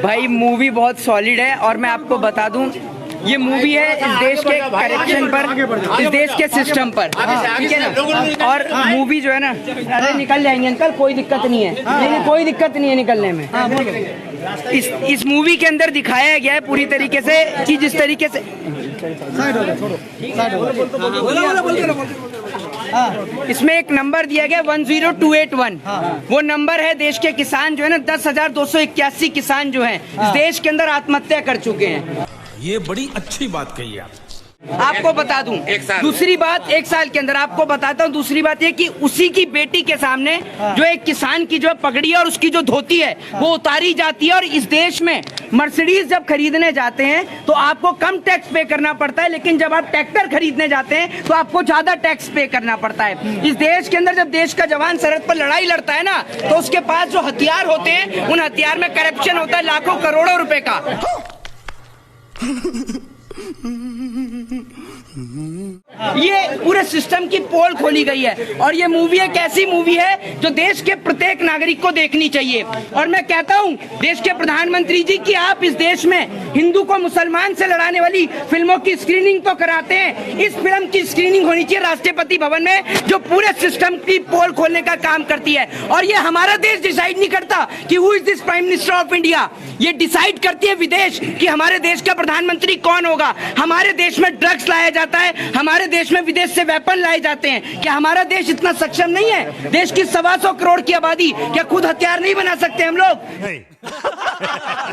भाई मूवी बहुत सॉलिड है और मैं आपको बता दूं ये मूवी है इस देश के करेक्शन पर, इस देश के सिस्टम पर, ठीक है ना। और मूवी जो है ना, अरे निकल जाएंगे अंकल, कोई दिक्कत नहीं है, नहीं कोई दिक्कत नहीं है निकलने में। इस मूवी के अंदर दिखाया गया है पूरी तरीके से कि जिस तरीके से इसमें एक नंबर दिया गया 10281, वो नंबर है देश के किसान जो है ना 10,281 किसान जो हैं इस देश के अंदर आत्महत्या कर चुके हैं। ये बड़ी अच्छी बात कही आपको बता दूं दूसरी बात, 1 साल के अंदर आपको बताता हूं दूसरी बात ये कि उसी की बेटी के सामने जो एक किसान की जो पगड़ी है और उसकी जो धोती है वो उतारी जाती है। और इस देश में मर्सिडीज जब खरीदने जाते हैं तो आपको कम टैक्स पे करना पड़ता है, लेकिन जब आप ट्रैक्टर खरीदने जाते हैं तो आपको ज्यादा टैक्स पे करना पड़ता है। इस देश के अंदर जब देश का जवान सरहद पर लड़ाई लड़ता है ना तो उसके पास जो हथियार होते हैं उन हथियार में करप्शन होता है लाखों करोड़ों रुपए का। ये पूरे सिस्टम की पोल खोली गई है और ये मूवी एक ऐसी मूवी है जो देश के प्रत्येक नागरिक को देखनी चाहिए। और मैं कहता हूँ देश के प्रधानमंत्री जी कि आप इस देश में हिंदू को मुसलमान से लड़ाने वाली फिल्मों की स्क्रीनिंग तो कराते हैं, इस फिल्म की स्क्रीनिंग होनी चाहिए राष्ट्रपति भवन में जो पूरे सिस्टम की पोल खोलने का काम करती है। और ये हमारा देश डिसाइड नहीं करता कि who is this prime minister of India, ये डिसाइड करती है विदेश कि हमारे देश का प्रधानमंत्री कौन होगा। हमारे देश में ड्रग्स लाया जाता है, हमारे देश में विदेश से वेपन लाए जाते हैं। क्या हमारा देश इतना सक्षम नहीं है? देश की 125 करोड़ की आबादी, क्या खुद हथियार नहीं बना सकते हम लोग?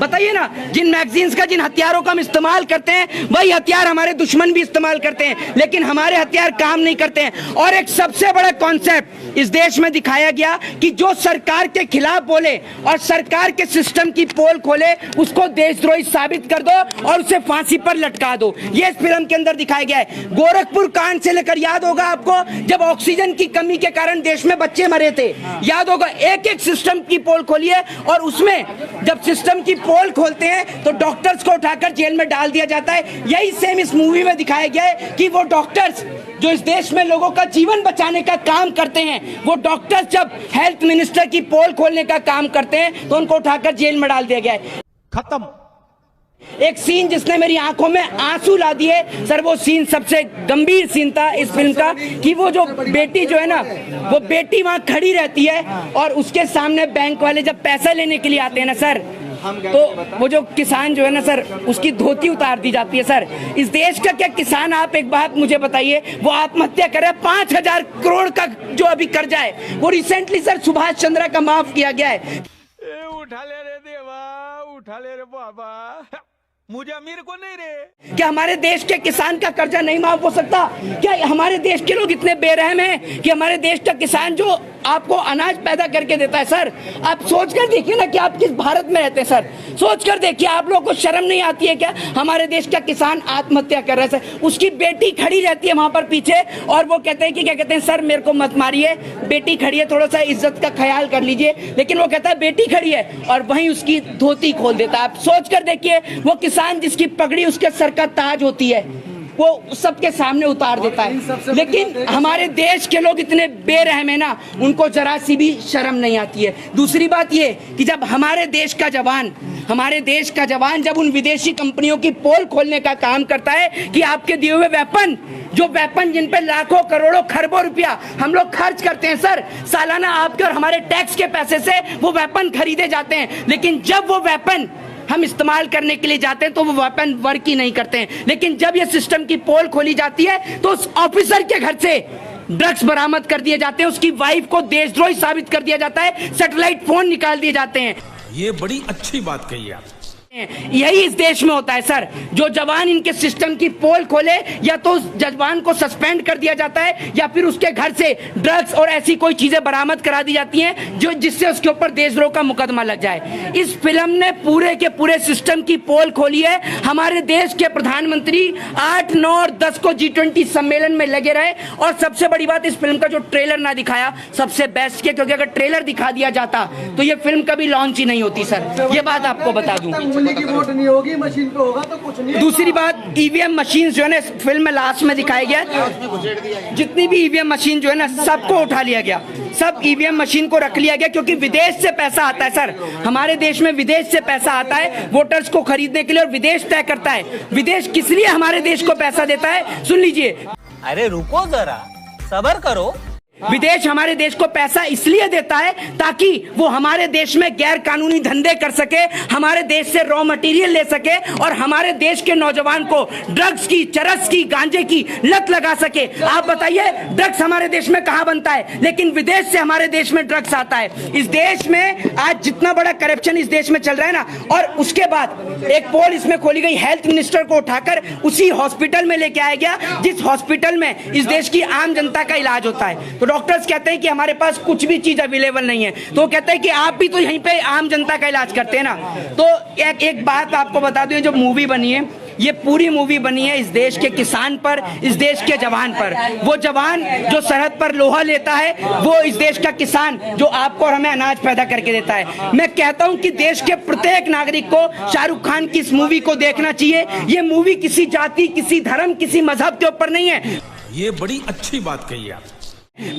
बताइए ना, जिन मैगजीन्स का जिन हथियारों का हम इस्तेमाल करते हैं वही हथियार हमारे दुश्मन भी इस्तेमाल करते हैं, लेकिन हमारे हथियार काम नहीं करते हैं। और एक सबसे बड़ा कॉन्सेप्ट इस देश में दिखाया गया कि जो सरकार के खिलाफ बोले और सरकार के सिस्टम की पोल खोले उसको देशद्रोही साबित कर दो और उसे फांसी पर लटका दो। ये इस फिल्म के अंदर दिखाया गया है। गोरखपुर कांड से लेकर याद होगा आपको जब ऑक्सीजन की कमी के कारण देश में बच्चे मरे थे, याद होगा। एक एक सिस्टम की पोल खोली है और उसमें जब सिस्टम की पोल खोलते हैं तो डॉक्टर्स को उठाकर जेल में डाल दिया जाता है। यही सेम इस मूवी में दिखाया गया है कि वो डॉक्टर्स जो इस देश में लोगों का जीवन बचाने का काम करते हैं, वो डॉक्टर्स जब हेल्थ मिनिस्टर की पोल खोलने का काम करते हैं तो उनको उठाकर जेल में डाल दिया गया है। खत्म। एक सीन जिसने मेरी आंखों में आंसू ला दिए सर, वो सीन सबसे गंभीर सीन था इस फिल्म का कि वो जो बेटी जो है ना, वो बेटी वहां खड़ी रहती है और उसके सामने बैंक वाले जब पैसा लेने के लिए आते हैं ना सर, तो वो जो किसान जो है ना सर, उसकी धोती उतार दी जाती है। सर इस देश का क्या किसान, आप एक बात मुझे बताइए, वो आत्महत्या करे 5,000 करोड़ का जो अभी कर्जा है वो रिसेंटली सर सुभाष चंद्र का माफ किया गया है। उठा ले रे देवा, उठा ले रे बाबा, मुझे अमीर को नहीं रे। क्या हमारे देश के किसान का कर्जा नहीं माफ हो सकता? क्या हमारे देश के लोग इतने बेरहम हैं कि हमारे देश का किसान जो आपको अनाज पैदा करके देता है, सर आप सोच कर देखिए ना कि आप किस भारत में रहते हैं। सर सोच कर देखिए, आप लोगों को शर्म नहीं आती है क्या? हमारे देश का किसान आत्महत्या कर रहा है सर, उसकी बेटी खड़ी रहती है वहां पर पीछे और वो कहते हैं कि क्या कहते हैं, सर मेरे को मत मारिए, बेटी खड़ी है, थोड़ा सा इज्जत का ख्याल कर लीजिए। लेकिन वो कहता है बेटी खड़ी है और वहीं उसकी धोती खोल देता है। आप सोच कर देखिए, वो किसान जिसकी पगड़ी उसके सर का ताज होती है वो सबके सामने उतार देता है। लेकिन हमारे देश के लोग इतने बेरहम है ना, उनको जरा सी भी शर्म नहीं आती है। दूसरी बात ये कि जब हमारे देश का जवान जब उन विदेशी कंपनियों की पोल खोलने का काम करता है कि आपके दिए हुए वेपन जिन पे लाखों करोड़ों खरबों रुपया हम लोग खर्च करते हैं सर, सालाना आपके और हमारे टैक्स के पैसे से वो वेपन खरीदे जाते हैं, लेकिन जब वो वेपन हम इस्तेमाल करने के लिए जाते हैं तो वो वेपन वर्क ही नहीं करते हैं। लेकिन जब ये सिस्टम की पोल खोली जाती है तो उस ऑफिसर के घर से ड्रग्स बरामद कर दिए जाते हैं, उसकी वाइफ को देशद्रोही साबित कर दिया जाता है, सैटेलाइट फोन निकाल दिए जाते हैं। ये बड़ी अच्छी बात कही आप। यही इस देश में होता है सर। जो जवान इनके सिस्टम की पोल खोले या तो उस जवान को सस्पेंड कर दिया जाता है या फिर उसके घर से ड्रग्स और ऐसी कोई चीजें बरामद करा दी जाती हैं जो जिससे उसके ऊपर देशद्रोह का मुकदमा लग जाए। इस फिल्म ने पूरे के पूरे सिस्टम की पोल खोली है। हमारे देश के प्रधानमंत्री 8, 9 और 10 को G20 सम्मेलन में लगे रहे और सबसे बड़ी बात, इस फिल्म का जो ट्रेलर ना दिखाया सबसे बेस्ट किया, क्योंकि अगर ट्रेलर दिखा दिया जाता तो ये फिल्म कभी लॉन्च ही नहीं होती सर, ये बात आपको बता दूं। दिल्ली की वोट नहीं होगी, मशीन पे होगा तो कुछ नहीं। दूसरी बात, ईवीएम मशीन जो है ना फिल्म में लास्ट में दिखाया गया, जितनी भी ईवीएम मशीन जो है ना सबको उठा लिया गया, सब ईवीएम मशीन को रख लिया गया, क्योंकि विदेश से पैसा आता है सर, हमारे देश में विदेश से पैसा आता है वोटर्स को खरीदने के लिए, और विदेश तय करता है विदेश किस लिए हमारे देश को पैसा देता है। सुन लीजिए, अरे रुको जरा, सब्र करो। विदेश हमारे देश को पैसा इसलिए देता है ताकि वो हमारे देश में गैर कानूनी धंधे कर सके, हमारे देश से रॉ मटेरियल ले सके, और हमारे देश के नौजवान को ड्रग्स की, चरस की, गांजे की लत लगा सके। आप बताइए, ड्रग्स हमारे देश में कहां बनता है, लेकिन विदेश से हमारे देश में ड्रग्स आता है। इस देश में आज जितना बड़ा करप्शन इस देश में चल रहा है ना, और उसके बाद एक पोल इसमें खोली गई, हेल्थ मिनिस्टर को उठाकर उसी हॉस्पिटल में लेके आया गया जिस हॉस्पिटल में इस देश की आम जनता का इलाज होता है। तो डॉक्टर्स कहते हैं कि हमारे पास कुछ भी चीज अवेलेबल नहीं है, तो वो कहते हैं कि आप भी तो यहीं पे आम जनता का इलाज करते हैं ना। तो एक बात आपको बता दूं, जो मूवी बनी है, ये पूरी मूवी बनी है इस देश के किसान पर, इस देश के जवान पर। वो जवान जो सरहद पर लोहा लेता है, वो इस देश का किसान जो आपको और हमें अनाज पैदा करके देता है। मैं कहता हूं कि देश के प्रत्येक नागरिक को शाहरुख खान की इस मूवी को देखना चाहिए। ये मूवी किसी जाति, किसी धर्म, किसी मजहब के ऊपर नहीं है। ये बड़ी अच्छी बात कही आप,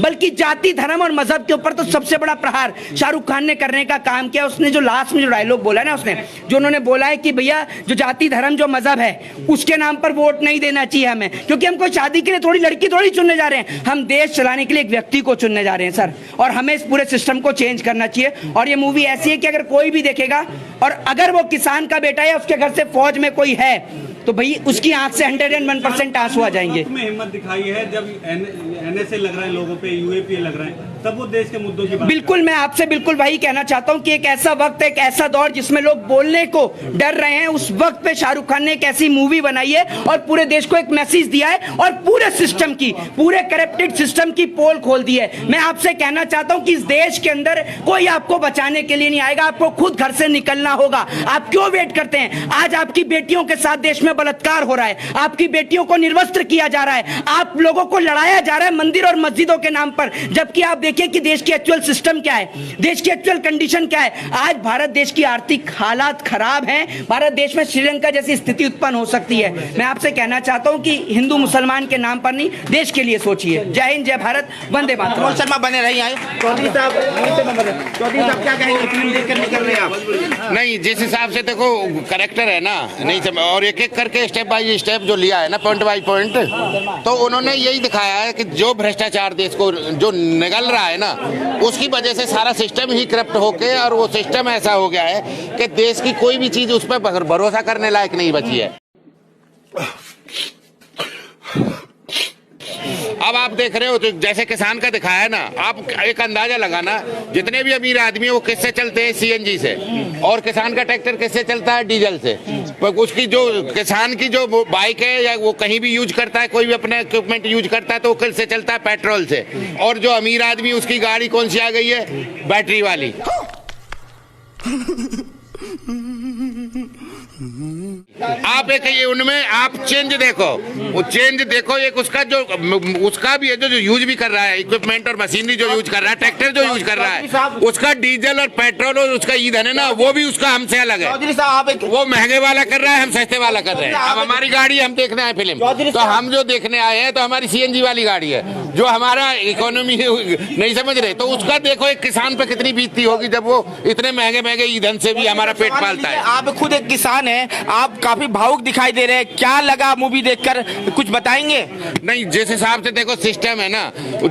बल्कि जाति, धर्म और मजहब के ऊपर तो सबसे बड़ा प्रहार शाहरुख खान ने करने का काम किया। उसने जो लास्ट में जो डायलॉग बोला ना, उसने जो उन्होंने बोला है कि भैया जो जाति, धर्म, जो मजहब है उसके नाम पर वोट नहीं देना चाहिए हमें, क्योंकि हम कोई शादी के लिए थोड़ी लड़की थोड़ी चुनने जा रहे हैं, हम देश चलाने के लिए एक व्यक्ति को चुनने जा रहे हैं सर। और हमें इस पूरे सिस्टम को चेंज करना चाहिए। और ये मूवी ऐसी है कि अगर कोई भी देखेगा, और अगर वो किसान का बेटा है, उसके घर से फौज में कोई है, तो भाई उसकी आंख से 101% आंसू आ जाएंगे। में हिम्मत दिखाई है जब एनएसए लग रहा है लोगों पे, यूएपीए लग रहा है, तब वो देश के मुद्दों की बात। बिल्कुल, मैं आपसे बिल्कुल वही कहना चाहता हूं कि एक ऐसा वक्त, एक ऐसा दौर जिसमें लोग बोलने को डर रहे हैं, उस वक्त पे शाहरुख खान ने एक ऐसी मूवी बनाई है और पूरे देश को एक मैसेज दिया है, और पूरे सिस्टम की, पूरे करप्टेड सिस्टम की पोल खोल दी है। मैं आपसे कहना चाहता हूं कि इस देश के अंदर कोई आपको बचाने के लिए नहीं आएगा, आपको खुद घर से निकलना होगा। आप क्यों वेट करते हैं? आज आपकी बेटियों के साथ देश में बलात्कार हो रहा है, आपकी बेटियों को निर्वस्त्र किया जा रहा है, आप लोगों को लड़ाया जा रहा है मंदिर और मस्जिदों के नाम पर, जबकि आप देखिए कि देश की एक्चुअल सिस्टम क्या है, देश की एक्चुअल कंडीशन क्या है। आज भारत देश की आर्थिक हालात खराब हैं, भारत देश में श्रीलंका जैसी स्थिति उत्पन्न हो सकती है। मैं आपसे कहना चाहता हूं कि हिंदू मुसलमान के नाम पर नहीं, देश के लिए सोचिए। जय हिंद, जय भारत, वंदे मातरम। शर्मा बने रही आए। चौधरी साहब क्या कहेंगे, फिल्म देखकर निकल रहे हैं आप? नहीं, जिस हिसाब से देखो करेक्टर है ना, नहीं समझ, और एक एक करके स्टेप बाय स्टेप जो लिया है ना, पॉइंट बाय पॉइंट, तो उन्होंने यही दिखाया है कि जो भ्रष्टाचार देश को जो निगल रहा है ना, उसकी वजह से सारा सिस्टम ही करप्ट होके, और वो सिस्टम ऐसा हो गया है कि देश की कोई भी चीज उस पर भरोसा करने लायक नहीं बची है। अब आप देख रहे हो तो जैसे किसान का दिखाया है ना, आप एक अंदाजा लगाना, जितने भी अमीर आदमी वो किससे चलते हैं? सीएनजी से, और किसान का ट्रैक्टर किससे चलता है? डीजल से। उसकी जो किसान की जो बाइक है या वो कहीं भी यूज करता है, कोई भी अपना इक्विपमेंट यूज करता है, तो वो किससे चलता है? पेट्रोल से। और जो अमीर आदमी उसकी गाड़ी कौन सी आ गई है? बैटरी वाली। आप एक ये उनमें आप चेंज देखो, वो चेंज देखो, एक उसका जो उसका भी है जो यूज भी कर रहा है, इक्विपमेंट और मशीनरी जो यूज कर रहा है, ट्रैक्टर जो यूज कर रहा है, उसका डीजल और पेट्रोल और उसका ईंधन है ना, वो भी उसका हमसे अलग है। चौधरी साहब वो महंगे वाला कर रहा है, हम सस्ते वाला कर रहे हैं। अब हमारी गाड़ी हम देखने आए फिल्म, तो हम जो देखने आए हैं तो हमारी सीएनजी वाली गाड़ी है, जो हमारा इकोनॉमी नहीं समझ रहे, तो उसका देखो एक किसान पे कितनी बीतती होगी जब वो इतने महंगे महंगे ईंधन से भी हमारा पेट पालता है। आप खुद एक किसान हैं, आप काफी भावुक दिखाई दे रहे हैं, क्या लगा मूवी देखकर, कुछ बताएंगे? नहीं, जिस हिसाब से देखो सिस्टम है ना,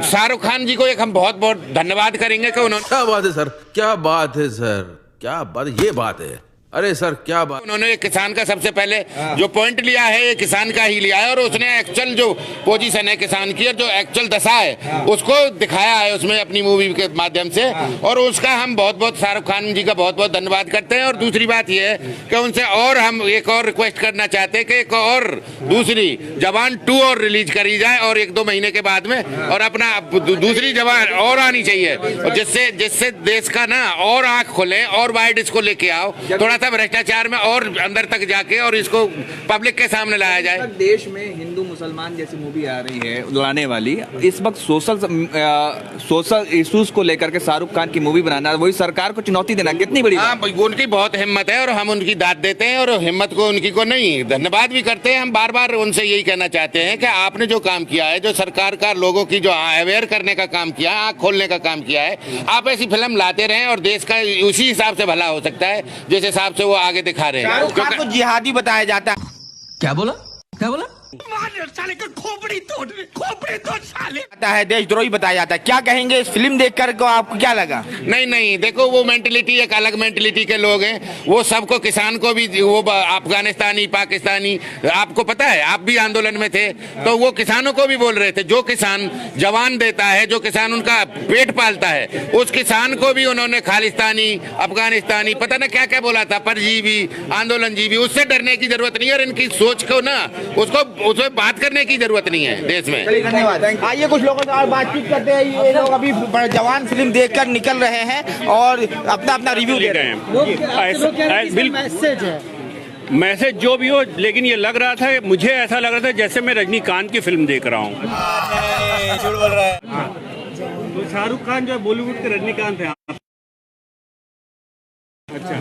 शाहरुख खान जी को एक हम बहुत बहुत धन्यवाद करेंगे कि उन्होंने, क्या बात है सर, क्या बात है सर, क्या बात, ये बात है। अरे सर क्या बात, उन्होंने एक किसान का सबसे पहले जो पॉइंट लिया है, ये किसान का ही लिया है, और उसने एक्चुअल जो पोजीशन है किसान की, और जो एक्चुअल दशा है उसको दिखाया है उसमें अपनी मूवी के माध्यम से, और उसका हम बहुत बहुत शाहरुख खान जी का बहुत बहुत धन्यवाद करते हैं। और दूसरी बात ये है कि उनसे और हम एक और रिक्वेस्ट करना चाहते हैं कि एक और दूसरी जवान 2 और रिलीज करी जाए, और 1-2 महीने के बाद में, और अपना दूसरी जवान और आनी चाहिए, और जिससे देश का ना और आंख खोले, और वाइड इसको लेके आओ, थोड़ा सा भ्रष्टाचार में और अंदर तक जाके, और इसको पब्लिक के सामने लाया जाए। देश में हिंदू मुसलमान जैसी मूवी आ रही है लड़ाने वाली, इस वक्त सोशल इश्यूज को लेकर के शाहरुख खान की मूवी बनाना, वही सरकार को चुनौती देना कितनी बड़ी हाँ, उनकी बहुत हिम्मत है और हम उनकी दाद देते हैं और हिम्मत को उनकी को नहीं धन्यवाद भी करते हैं। हम बार बार उनसे यही कहना चाहते हैं कि आपने जो काम किया है, जो सरकार का लोगों की जो अवेयर करने का काम किया है, आँख खोलने का काम किया है, आप ऐसी फिल्म लाते रहें और देश का उसी हिसाब से भला हो सकता है जिस हिसाब से वो आगे दिखा रहे हैं। शाहरुख खान को जिहादी बताया जाता है। क्या बोला क्या बोला? है देशद्रोही बताया जाता है। क्या कहेंगे इस फिल्म देखकर को आपको क्या लगा? नहीं नहीं, देखो वो मेंटलिटी एक अलग मेंटलिटी के लोग हैं। वो सबको, किसान को भी, वो अफगानिस्तानी पाकिस्तानी, आपको पता है आप भी आंदोलन में थे, तो वो किसानों को भी बोल रहे थे। जो किसान जवान देता है, जो किसान उनका पेट पालता है, उस किसान को भी उन्होंने खालिस्तानी, अफगानिस्तानी, पता ना क्या क्या बोला था, परजीवी, आंदोलन जीवी। उससे डरने की जरूरत नहीं है और इनकी सोच को ना उसमें बात करने की जरूरत नहीं है देश में। धन्यवाद। आइए कुछ लोगों से और बातचीत करते हैं। ये लोग अभी जवान फिल्म देखकर निकल रहे हैं और अपना अपना रिव्यू दे रहे हैं। मैसेज है, मैसेज जो भी हो, लेकिन ये लग रहा था, मुझे ऐसा लग रहा था जैसे मैं रजनीकांत की फिल्म देख रहा हूँ। तो शाहरुख खान जो है बॉलीवुड के रजनीकांत है।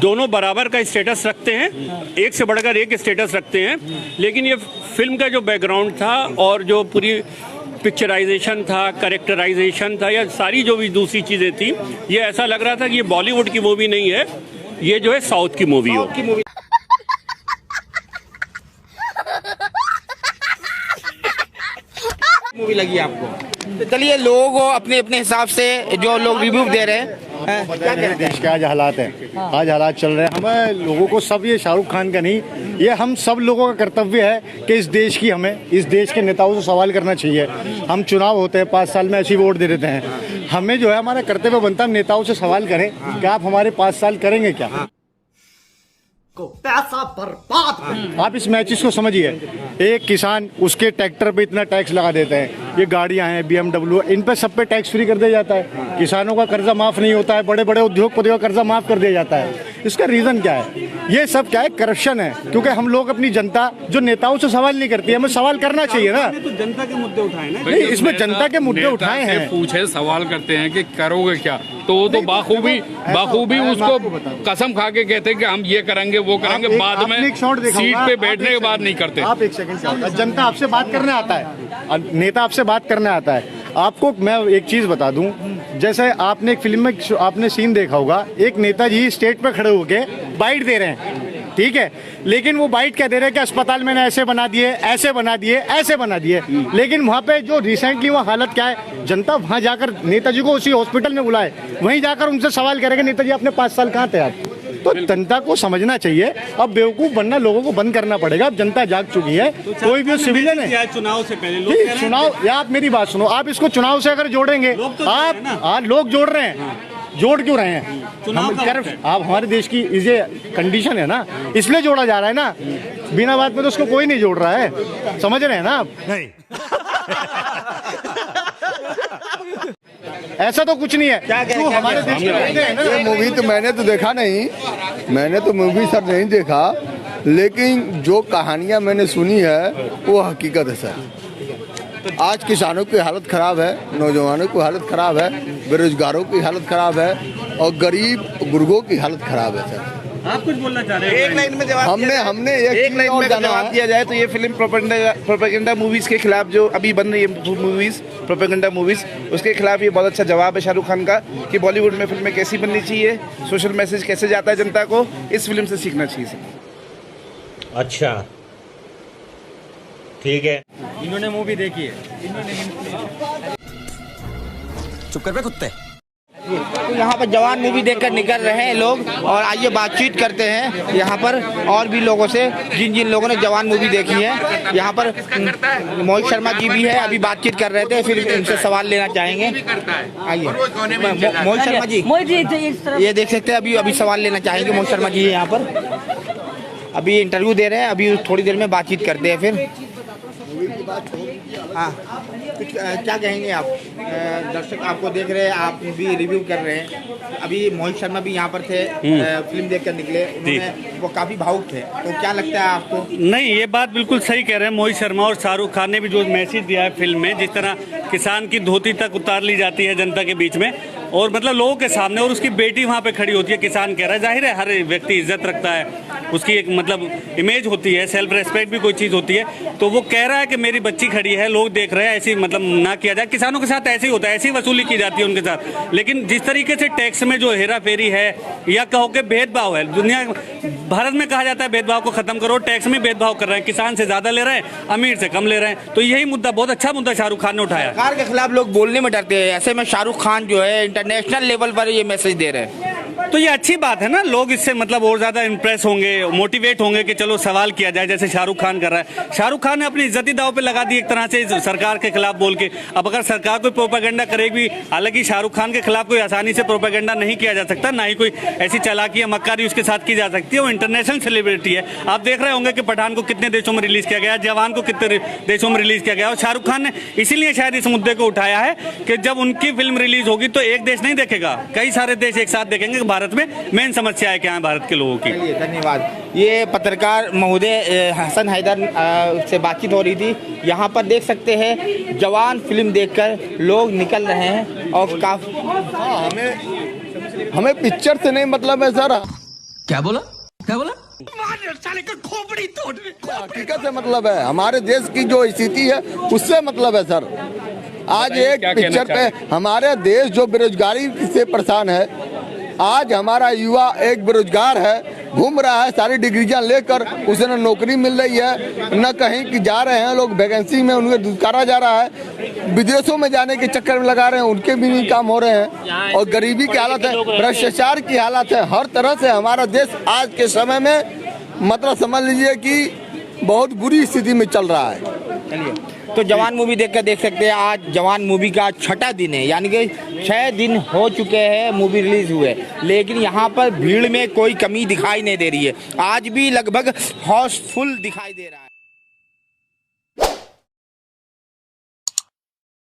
दोनों बराबर का स्टेटस रखते हैं, एक से बढ़कर एक स्टेटस रखते हैं, लेकिन ये फिल्म का जो बैकग्राउंड था और जो पूरी पिक्चराइजेशन था, कैरेक्टराइजेशन था, या सारी जो भी दूसरी चीज़ें थी, ये ऐसा लग रहा था कि ये बॉलीवुड की मूवी नहीं है, ये जो है साउथ की मूवी हो। मूवी लगी आपको? तो चलिए, लोग अपने अपने हिसाब से जो लोग रिव्यू दे रहे हैं। क्या कहते हैं? देश के आज हालात हैं, आज हालात चल रहे हैं। हमें लोगों को सब, ये शाहरुख खान का नहीं, ये हम सब लोगों का कर्तव्य है कि इस देश की, हमें इस देश के नेताओं से सवाल करना चाहिए। हम चुनाव होते हैं 5 साल में, ऐसी वोट दे देते हैं। हमें जो है हमारा कर्तव्य बनता है, हम नेताओं से सवाल करें कि आप हमारे 5 साल करेंगे क्या। को पैसा बर्बाद। आप इस मैचेस को समझिए। एक किसान, उसके ट्रैक्टर पे इतना टैक्स लगा देते हैं, ये गाड़ियां हैं BMW, इन पे सब पे टैक्स फ्री कर दिया जाता है। किसानों का कर्जा माफ नहीं होता है, बड़े बड़े उद्योगपतियों का कर्जा माफ कर दिया जाता है। इसका रीजन क्या है? ये सब क्या है? करप्शन है। क्योंकि हम लोग अपनी जनता जो नेताओं से सवाल नहीं करती है, हमें सवाल करना चाहिए ना। तो जनता के मुद्दे उठाए ना, नहीं, इसमें जनता के मुद्दे उठाए हैं। पूछे, सवाल करते हैं कि करोगे क्या, तो वो तो बाखूबी उसको कसम खा के कहते हैं कि हम ये करेंगे वो करेंगे, बाद में सीट पे बैठने के बाद नहीं करते। आप एक सेकंड, जनता आपसे बात करने आता है, नेता आपसे बात करने आता है। आपको मैं एक चीज बता दूं, जैसे आपने एक फिल्म में आपने सीन देखा होगा, एक नेताजी स्टेज पे खड़े होके बाइट दे रहे हैं, ठीक है, लेकिन वो बाइट क्या दे रहे हैं कि अस्पताल मैंने ऐसे बना दिए, ऐसे बना दिए, ऐसे बना दिए। लेकिन वहाँ पे जो रिसेंटली वहाँ हालत क्या है, जनता वहाँ जाकर नेताजी को उसी हॉस्पिटल में बुलाए, वहीं जाकर उनसे सवाल करेंगे नेताजी आपने 5 साल कहाँ थे आप। तो जनता को समझना चाहिए, अब बेवकूफ बनना लोगों को बंद करना पड़ेगा। अब जनता जाग चुकी है। कोई भी सिविलियन है, चुनाव से पहले चुनाव, या आप मेरी बात सुनो, आप इसको चुनाव से अगर जोड़ेंगे, आप लोग जोड़ रहे हैं, जोड़ क्यों रहे हैं? आप हमारे देश की ये कंडीशन है ना, इसलिए जोड़ा जा रहा है ना। बिना बात में तो उसको कोई नहीं जोड़ रहा है, समझ रहे हैं ना आप? नहीं ऐसा तो कुछ नहीं है। जो हमारे देश के मूवी तो मैंने तो देखा नहीं, मैंने तो मूवी सर नहीं देखा, लेकिन जो कहानियां मैंने सुनी है वो हकीकत है सर। आज किसानों की हालत खराब है, नौजवानों की हालत खराब है, बेरोजगारों की हालत खराब है और गरीब बुजुर्गों की हालत खराब है सर। आप कुछ बोलना चाह रहे हैं? एक लाइन में जवाब हमने एक लाइन में जवाब दिया जाए तो ये फिल्म प्रोपेगेंडा मूवीज के खिलाफ, जो अभी बन रही है मूवीज, प्रोपेगेंडा मूवीज, उसके खिलाफ ये बहुत अच्छा जवाब है शाहरुख खान का कि बॉलीवुड में फिल्में कैसी बननी चाहिए, सोशल मैसेज कैसे जाता है जनता को, इस फिल्म से सीखना चाहिए सर। अच्छा, ठीक है। इन्होंने मूवी देखी है, चुप कर बे कुत्ते। तो यहाँ पर जवान मूवी देखकर निकल रहे हैं लोग, और आइए बातचीत करते हैं यहाँ पर और भी लोगों से जिन जिन लोगों ने जवान मूवी देखी है। यहाँ पर मोहित शर्मा जी भी है, अभी बातचीत कर रहे थे, फिर इनसे सवाल लेना चाहेंगे। आइए मोहित शर्मा जी, ये देख सकते हैं, अभी सवाल लेना चाहेंगे। मोहित शर्मा जी यहाँ पर अभी इंटरव्यू दे रहे हैं, अभी थोड़ी देर में बातचीत करते हैं फिर। हाँ, क्या कहेंगे आप? दर्शक आपको देख रहे हैं, आप भी रिव्यू कर रहे हैं। अभी मोहित शर्मा भी यहाँ पर थे, फिल्म देखकर निकले, उन्होंने वो काफी भावुक थे, तो क्या लगता है आपको? नहीं, ये बात बिल्कुल सही कह रहे हैं मोहित शर्मा और शाहरुख खान ने भी जो मैसेज दिया है फिल्म में, जिस तरह किसान की धोती तक उतार ली जाती है जनता के बीच में और मतलब लोगों के सामने, और उसकी बेटी वहाँ पे खड़ी होती है, किसान कह रहा है, जाहिर है हर व्यक्ति इज्जत रखता है, उसकी एक मतलब इमेज होती है, सेल्फ रेस्पेक्ट भी कोई चीज़ होती है, तो वो कह रहा है कि मेरी बच्ची खड़ी है, लोग देख रहे हैं, ऐसी मतलब ना किया जाए। किसानों के साथ ऐसे ही होता है, ऐसी वसूली की जाती है उनके साथ। लेकिन जिस तरीके से टैक्स में जो हेरा फेरी है या कहो कि भेदभाव है, दुनिया भारत में कहा जाता है भेदभाव को खत्म करो, टैक्स में भेदभाव कर रहे हैं, किसान से ज्यादा ले रहे हैं, अमीर से कम ले रहे हैं, तो यही मुद्दा बहुत अच्छा मुद्दा शाहरुख खान ने उठाया। सरकार के खिलाफ लोग बोलने में डरते हैं, ऐसे में शाहरुख खान जो है इंटरनेशनल लेवल पर ये मैसेज दे रहे हैं, तो ये अच्छी बात है ना, लोग इससे मतलब और ज्यादा इंप्रेस होंगे, मोटिवेट होंगे कि चलो सवाल किया जाए, जैसे शाहरुख खान कर रहा है। शाहरुख खान ने अपनी इज्जत ही दांव पे लगा दी एक तरह से सरकार के खिलाफ बोल के। अब अगर सरकार कोई प्रोपेगेंडा करेगी, हालांकि शाहरुख खान के खिलाफ कोई आसानी से प्रोपेगेंडा नहीं किया जा सकता, ना ही कोई ऐसी चालाकी या मक्कारी उसके साथ की जा सकती है, वो इंटरनेशनल सेलिब्रिटी है। आप देख रहे होंगे कि पठान को कितने देशों में रिलीज किया गया, जवान को कितने देशों में रिलीज किया गया, और शाहरुख खान ने इसीलिए शायद इस मुद्दे को उठाया है कि जब उनकी फिल्म रिलीज होगी तो एक देश नहीं देखेगा, कई सारे देश एक साथ देखेंगे कि भारत में मेन समस्या है क्या है भारत के लोगों की। धन्यवाद। ये पत्रकार महोदय हसन हैदर से बातचीत हो रही थी। यहाँ पर देख सकते हैं जवान फिल्म देखकर लोग निकल रहे हैं और काफी हमें पिक्चर से नहीं मतलब है सर। क्या बोला क्या बोला? हकीकत से मतलब है, हमारे देश की जो स्थिति है उससे मतलब है सर। आज एक पिक्चर पे हमारे देश जो बेरोजगारी से परेशान है, आज हमारा युवा एक बेरोजगार है, घूम रहा है सारी डिग्रियां लेकर, उसे न नौकरी मिल रही है, न कहीं की जा रहे हैं लोग, वैकेंसी में उन्हें दुकारा जा रहा है, विदेशों में जाने के चक्कर में लगा रहे हैं, उनके भी नहीं काम हो रहे हैं, और गरीबी की हालत है, भ्रष्टाचार की हालत है, हर तरह से हमारा देश आज के समय में मतलब समझ लीजिए कि बहुत बुरी स्थिति में चल रहा है। चलिए, तो जवान मूवी देखकर देख सकते हैं, आज जवान मूवी का 6ठा दिन है, यानी कि 6 दिन हो चुके हैं मूवी रिलीज हुए, लेकिन यहाँ पर भीड़ में कोई कमी दिखाई नहीं दे रही है, आज भी लगभग हाउसफुल दिखाई दे रहा है।